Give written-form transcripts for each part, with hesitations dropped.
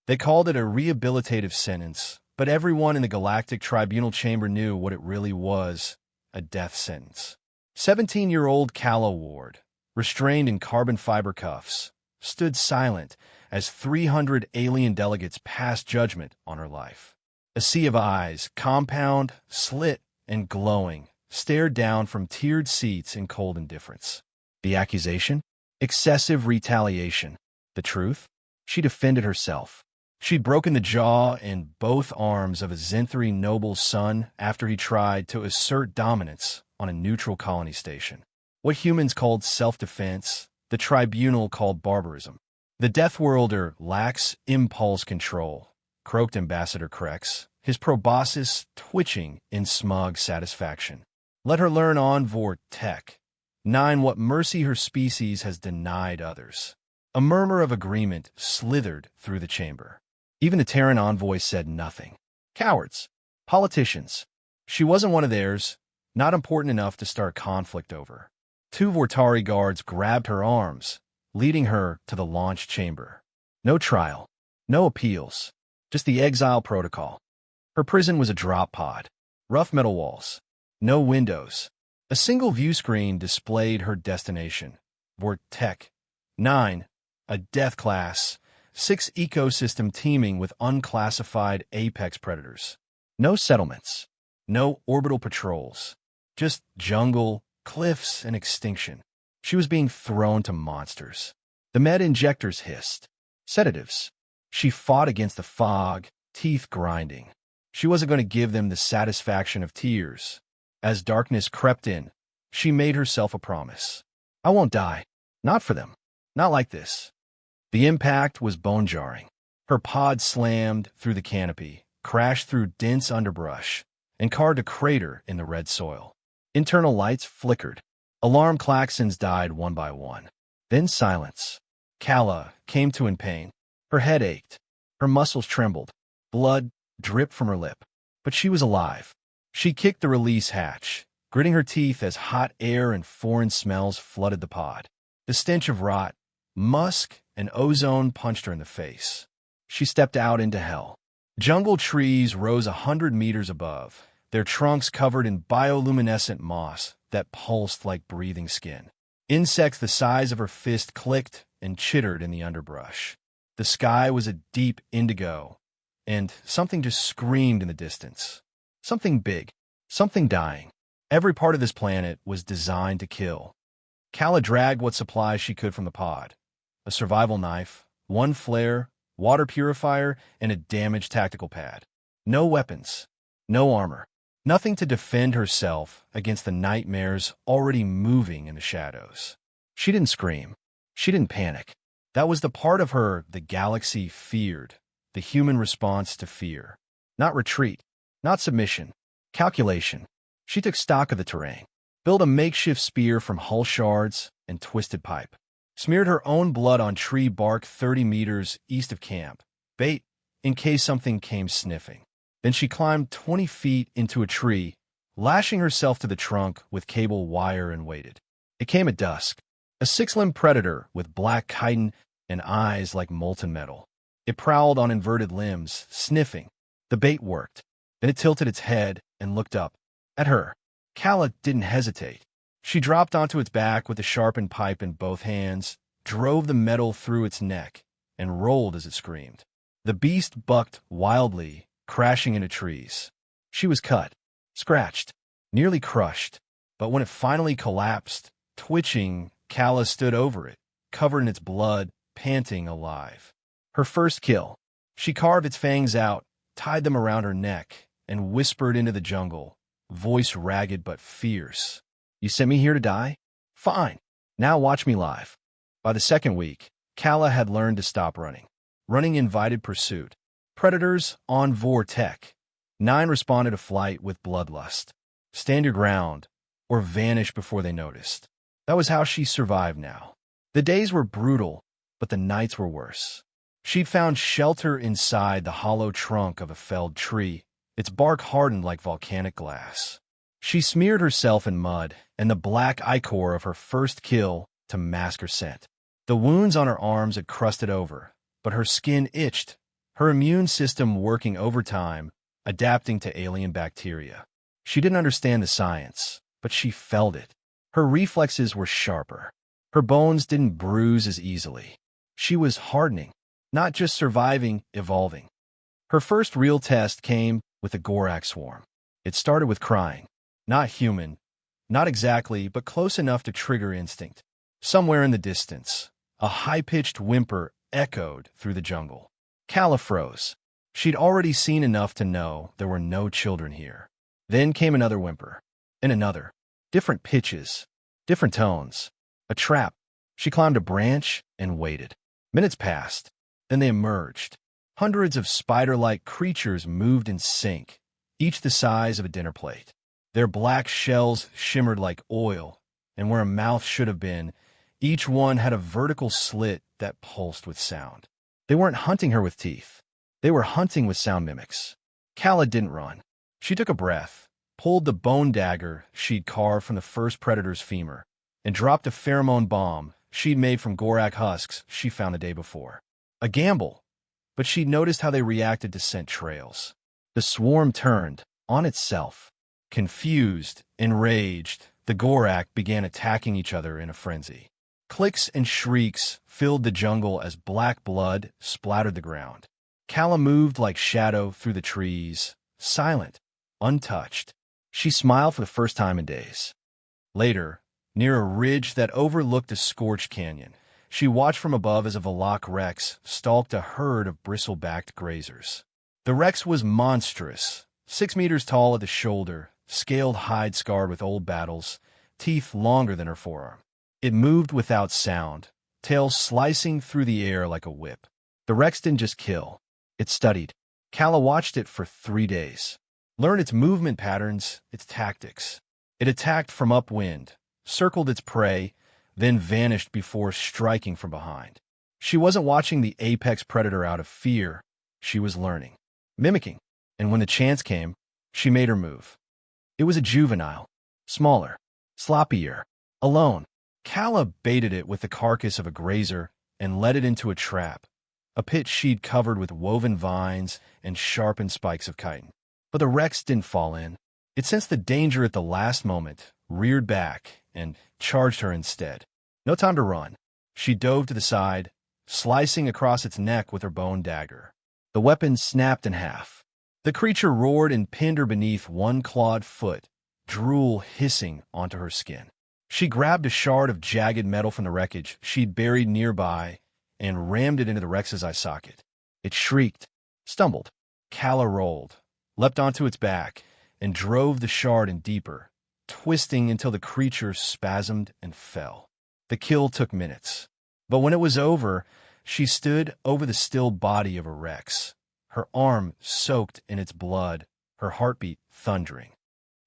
They called it a rehabilitative sentence, but everyone in the Galactic Tribunal chamber knew what it really was, a death sentence. 17-year-old Calla Ward, restrained in carbon fiber cuffs, stood silent as 300 alien delegates passed judgment on her life. A sea of eyes, compound, slit, and glowing, stared down from tiered seats in cold indifference. The accusation? Excessive retaliation. The truth? She defended herself. She'd broken the jaw and both arms of a Zenthri noble's son after he tried to assert dominance on a neutral colony station. What humans called self-defense, the tribunal called barbarism. The Deathworlder lacks impulse control, croaked Ambassador Krex, his proboscis twitching in smug satisfaction. Let her learn on Vortech. 9. What mercy her species has denied others. A murmur of agreement slithered through the chamber. Even the Terran envoy said nothing. Cowards. Politicians. She wasn't one of theirs, not important enough to start conflict over. 2 Vortari guards grabbed her arms, leading her to the launch chamber. No trial. No appeals. Just the exile protocol. Her prison was a drop pod. Rough metal walls. No windows. A single view screen displayed her destination. Vortech. 9. A death class. 6 ecosystem teeming with unclassified apex predators. No settlements. No orbital patrols. Just jungle, cliffs, and extinction. She was being thrown to monsters. The med injectors hissed. Sedatives. She fought against the fog, teeth grinding. She wasn't going to give them the satisfaction of tears. As darkness crept in, she made herself a promise. I won't die. Not for them. Not like this. The impact was bone-jarring. Her pod slammed through the canopy, crashed through dense underbrush, and carved a crater in the red soil. Internal lights flickered. Alarm klaxons died one by one. Then silence. Calla came to in pain. Her head ached. Her muscles trembled. Blood dripped from her lip. But she was alive. She kicked the release hatch, gritting her teeth as hot air and foreign smells flooded the pod. The stench of rot, musk, and ozone punched her in the face. She stepped out into hell. Jungle trees rose 100 meters above, their trunks covered in bioluminescent moss that pulsed like breathing skin. Insects the size of her fist clicked and chittered in the underbrush. The sky was a deep indigo, and something just screamed in the distance. Something big, something dying. Every part of this planet was designed to kill. Calla dragged what supplies she could from the pod. A survival knife, 1 flare, water purifier, and a damaged tactical pad. No weapons, no armor, nothing to defend herself against the nightmares already moving in the shadows. She didn't scream. She didn't panic. That was the part of her the galaxy feared, the human response to fear. Not retreat, not submission, calculation. She took stock of the terrain, built a makeshift spear from hull shards and twisted pipe. Smeared her own blood on tree bark 30 meters east of camp, bait in case something came sniffing. Then she climbed 20 feet into a tree, lashing herself to the trunk with cable wire and waited. It came at dusk, a 6-limbed predator with black chitin and eyes like molten metal. It prowled on inverted limbs, sniffing. The bait worked. Then it tilted its head and looked up at her. Calla didn't hesitate. She dropped onto its back with the sharpened pipe in both hands, drove the metal through its neck, and rolled as it screamed. The beast bucked wildly, crashing into trees. She was cut, scratched, nearly crushed, but when it finally collapsed, twitching, Calla stood over it, covered in its blood, panting alive. Her first kill. She carved its fangs out, tied them around her neck, and whispered into the jungle, voice ragged but fierce. You sent me here to die? Fine. Now watch me live. By the second week, Calla had learned to stop running. Running invited pursuit. Predators on Vortech. 9 responded to flight with bloodlust. Stand your ground, or vanish before they noticed. That was how she survived now. The days were brutal, but the nights were worse. She'd found shelter inside the hollow trunk of a felled tree, its bark hardened like volcanic glass. She smeared herself in mud and the black ichor of her first kill to mask her scent. The wounds on her arms had crusted over, but her skin itched her immune system working overtime, adapting to alien bacteria. She didn't understand the science, but she felt it. Her reflexes were sharper. Her bones didn't bruise as easily. She was hardening, not just surviving, evolving. Her first real test came with the Gorak swarm. It started with crying. Not human, not exactly, but close enough to trigger instinct. Somewhere in the distance, a high-pitched whimper echoed through the jungle. Calla froze. She'd already seen enough to know there were no children here. Then came another whimper, and another. Different pitches, different tones. A trap. She climbed a branch and waited. Minutes passed. Then they emerged. Hundreds of spider-like creatures moved in sync, each the size of a dinner plate. Their black shells shimmered like oil, and where a mouth should have been, each one had a vertical slit that pulsed with sound. They weren't hunting her with teeth. They were hunting with sound mimics. Calla didn't run. She took a breath, pulled the bone dagger she'd carved from the first predator's femur, and dropped a pheromone bomb she'd made from Gorak husks she found the day before. A gamble, but she'd noticed how they reacted to scent trails. The swarm turned on itself. Confused, enraged, the Gorak began attacking each other in a frenzy. Clicks and shrieks filled the jungle as black blood splattered the ground. Calla moved like shadow through the trees, silent, untouched. She smiled for the first time in days. Later, near a ridge that overlooked a scorched canyon, she watched from above as a Valak Rex stalked a herd of bristle-backed grazers. The Rex was monstrous, 6 meters tall at the shoulder, scaled hide scarred with old battles, teeth longer than her forearm. It moved without sound, tail slicing through the air like a whip. The Rex didn't just kill. It studied. Calla watched it for 3 days. Learned its movement patterns, its tactics. It attacked from upwind, circled its prey, then vanished before striking from behind. She wasn't watching the apex predator out of fear. She was learning, mimicking. And when the chance came, she made her move. It was a juvenile, smaller, sloppier, alone. Calla baited it with the carcass of a grazer and led it into a trap, a pit she'd covered with woven vines and sharpened spikes of chitin. But the Rex didn't fall in. It sensed the danger at the last moment, reared back, and charged her instead. No time to run. She dove to the side, slicing across its neck with her bone dagger. The weapon snapped in half. The creature roared and pinned her beneath one clawed foot, drool hissing onto her skin. She grabbed a shard of jagged metal from the wreckage she'd buried nearby and rammed it into the Rex's eye socket. It shrieked, stumbled. Calla rolled, leapt onto its back, and drove the shard in deeper, twisting until the creature spasmed and fell. The kill took minutes. But when it was over, she stood over the still body of a Rex, her arm soaked in its blood, her heartbeat thundering.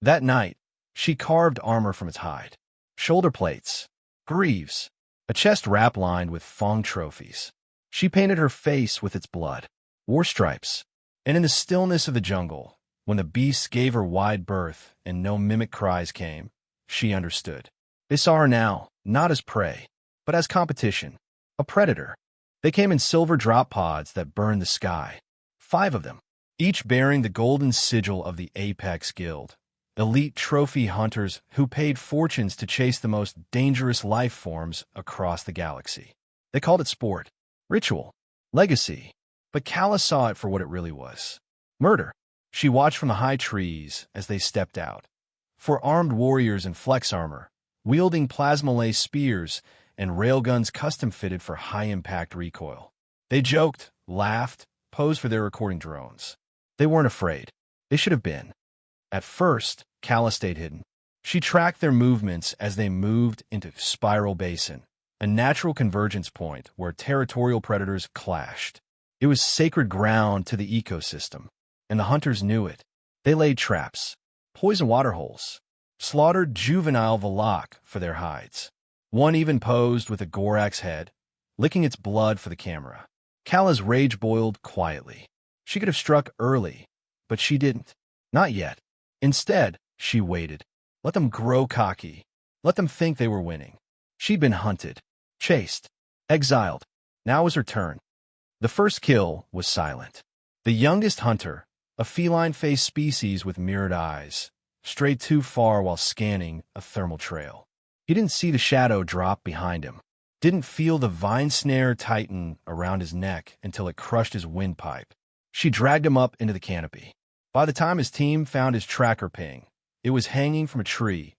That night, she carved armor from its hide. Shoulder plates, greaves, a chest wrap lined with fang trophies. She painted her face with its blood, war stripes, and in the stillness of the jungle, when the beasts gave her wide berth and no mimic cries came, she understood. They saw her now, not as prey, but as competition, a predator. They came in silver drop pods that burned the sky, 5 of them, each bearing the golden sigil of the Apex Guild. Elite trophy hunters who paid fortunes to chase the most dangerous life forms across the galaxy. They called it sport, ritual, legacy, but Calla saw it for what it really was. Murder. She watched from the high trees as they stepped out. 4 armed warriors in flex armor, wielding plasma-lace spears and railguns custom-fitted for high-impact recoil. They joked, laughed, posed for their recording drones. They weren't afraid. They should have been. At first, Calla stayed hidden. She tracked their movements as they moved into Spiral Basin, a natural convergence point where territorial predators clashed. It was sacred ground to the ecosystem, and the hunters knew it. They laid traps, poisoned waterholes, slaughtered juvenile Valak for their hides. One even posed with a Gorak's head, licking its blood for the camera. Calla's rage boiled quietly. She could have struck early, but she didn't. Not yet. Instead, she waited. Let them grow cocky. Let them think they were winning. She'd been hunted, chased, exiled. Now was her turn. The first kill was silent. The youngest hunter, a feline-faced species with mirrored eyes, strayed too far while scanning a thermal trail. He didn't see the shadow drop behind him, didn't feel the vine snare tighten around his neck until it crushed his windpipe. She dragged him up into the canopy. By the time his team found his tracker ping, it was hanging from a tree,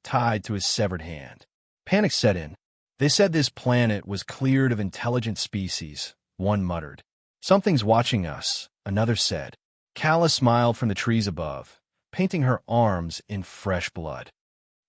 tied to his severed hand. Panic set in. They said this planet was cleared of intelligent species, one muttered. Something's watching us, another said. Calla smiled from the trees above, painting her arms in fresh blood.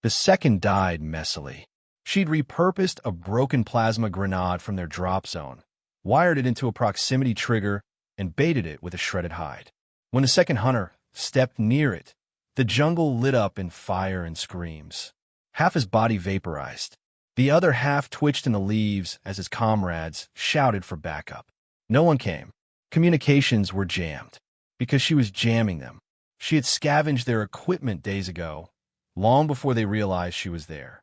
The second died messily. She'd repurposed a broken plasma grenade from their drop zone, wired it into a proximity trigger, and baited it with a shredded hide. When the second hunter stepped near it, the jungle lit up in fire and screams. Half his body vaporized. The other half twitched in the leaves as his comrades shouted for backup. No one came. Communications were jammed, because she was jamming them. She had scavenged their equipment days ago, long before they realized she was there.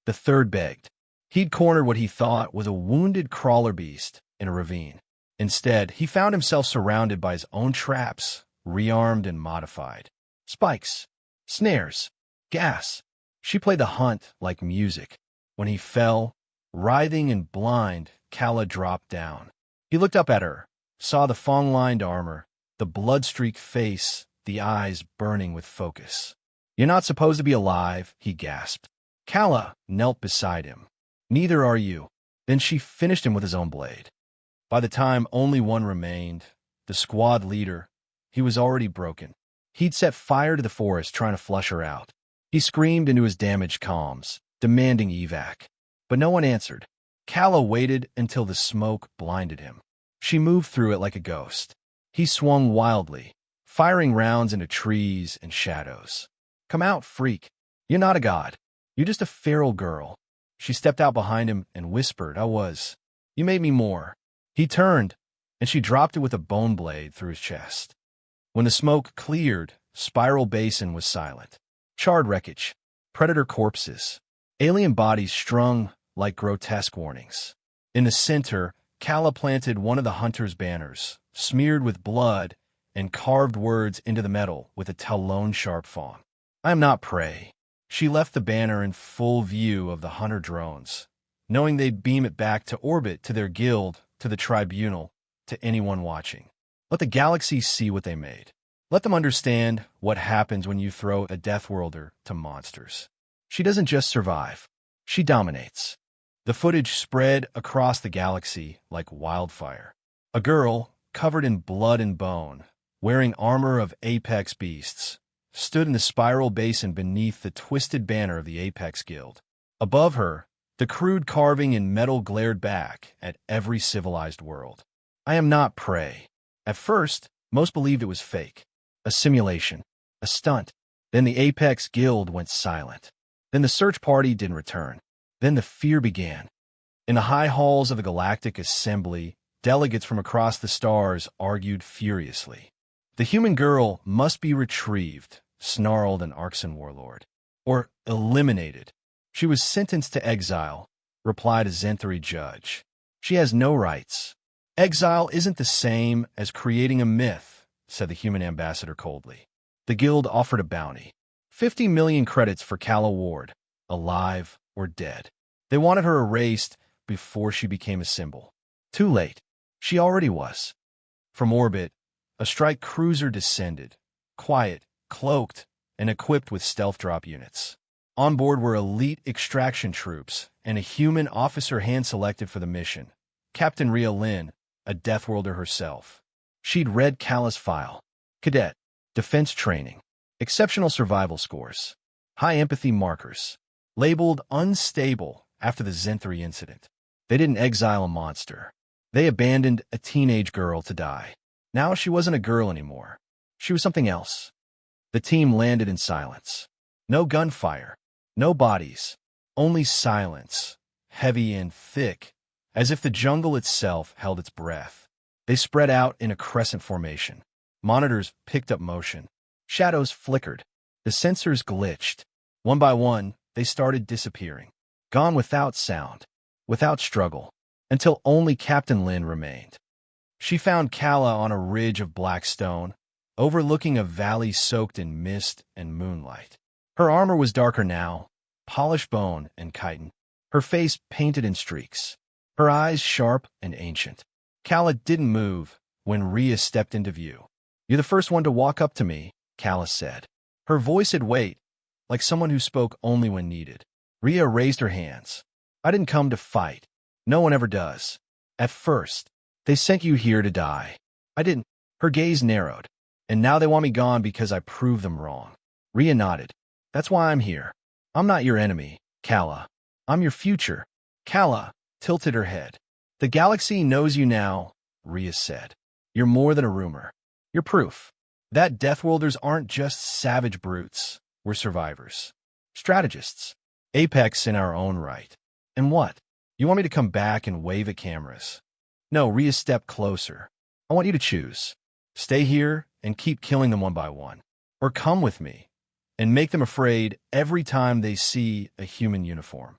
The third begged. He'd cornered what he thought was a wounded crawler beast in a ravine. Instead, he found himself surrounded by his own traps, rearmed and modified. Spikes, snares, gas. She played the hunt like music. When he fell, writhing and blind, Calla dropped down. He looked up at her, saw the fong-lined armor, the blood-streaked face, the eyes burning with focus. "You're not supposed to be alive," he gasped. Calla knelt beside him. "Neither are you." Then she finished him with his own blade. By the time only one remained, the squad leader, he was already broken. He'd set fire to the forest trying to flush her out. He screamed into his damaged comms, demanding evac. But no one answered. Calla waited until the smoke blinded him. She moved through it like a ghost. He swung wildly, firing rounds into trees and shadows. "Come out, freak. You're not a god. You're just a feral girl." She stepped out behind him and whispered, "I was. You made me more." He turned, and she dropped it with a bone blade through his chest. When the smoke cleared, Spiral Basin was silent. Charred wreckage, predator corpses, alien bodies strung like grotesque warnings. In the center, Calla planted one of the hunter's banners, smeared with blood, and carved words into the metal with a talon-sharp font. "I am not prey." She left the banner in full view of the hunter drones, knowing they'd beam it back to orbit, to their guild, to the tribunal, to anyone watching. Let the galaxy see what they made. Let them understand what happens when you throw a Deathworlder to monsters. She doesn't just survive. She dominates. The footage spread across the galaxy like wildfire. A girl, covered in blood and bone, wearing armor of apex beasts, stood in the spiral basin beneath the twisted banner of the Apex Guild. Above her, the crude carving in metal glared back at every civilized world. "I am not prey." At first, most believed it was fake. A simulation. A stunt. Then the Apex Guild went silent. Then the search party didn't return. Then the fear began. In the high halls of the Galactic Assembly, delegates from across the stars argued furiously. The human girl must be retrieved, snarled an Arxan warlord. Or eliminated. She was sentenced to exile, replied a Zenthari judge. She has no rights. Exile isn't the same as creating a myth, said the human ambassador coldly. The guild offered a bounty. 50 million credits for Calla Ward, alive or dead. They wanted her erased before she became a symbol. Too late. She already was. From orbit, a strike cruiser descended, quiet, cloaked, and equipped with stealth drop units. On board were elite extraction troops and a human officer hand-selected for the mission, Captain Rhea Lin, a Deathworlder herself. She'd read Calla's file. Cadet, defense training, exceptional survival scores, high empathy markers, labeled unstable after the Zenthari incident. They didn't exile a monster. They abandoned a teenage girl to die. Now she wasn't a girl anymore. She was something else. The team landed in silence. No gunfire. No bodies, only silence, heavy and thick, as if the jungle itself held its breath. They spread out in a crescent formation. Monitors picked up motion. Shadows flickered. The sensors glitched. One by one, they started disappearing, gone without sound, without struggle, until only Captain Lin remained. She found Calla on a ridge of black stone, overlooking a valley soaked in mist and moonlight. Her armor was darker now, polished bone and chitin, her face painted in streaks, her eyes sharp and ancient. Calla didn't move when Rhea stepped into view. "You're the first one to walk up to me," Calla said. Her voice had weight, like someone who spoke only when needed. Rhea raised her hands. "I didn't come to fight. No one ever does. At first, they sent you here to die. I didn't." Her gaze narrowed. "And now they want me gone because I proved them wrong." Rhea nodded. "That's why I'm here. I'm not your enemy, Calla. I'm your future." Calla tilted her head. "The galaxy knows you now," Rhea said. "You're more than a rumor. You're proof that Deathworlders aren't just savage brutes. We're survivors. Strategists. Apex in our own right. And what? You want me to come back and wave at cameras?" "No," Rhea stepped closer. "I want you to choose. Stay here and keep killing them one by one. Or come with me and make them afraid every time they see a human uniform."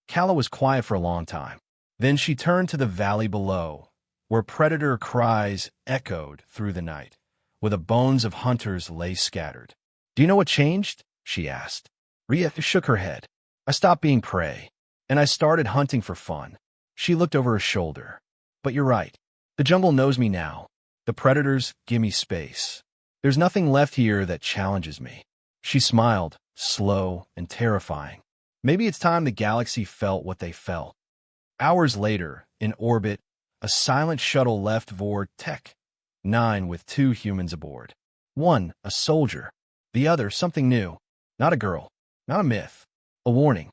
Calla was quiet for a long time. Then she turned to the valley below, where predator cries echoed through the night, where the bones of hunters lay scattered. "Do you know what changed?" she asked. Rhea shook her head. "I stopped being prey, and I started hunting for fun." She looked over her shoulder. "But you're right. The jungle knows me now. The predators give me space. There's nothing left here that challenges me." She smiled, slow and terrifying. Maybe it's time the galaxy felt what they felt. Hours later, in orbit, a silent shuttle left Vord Tech 9 with 2 humans aboard. One, a soldier. The other, something new. Not a girl. Not a myth. A warning.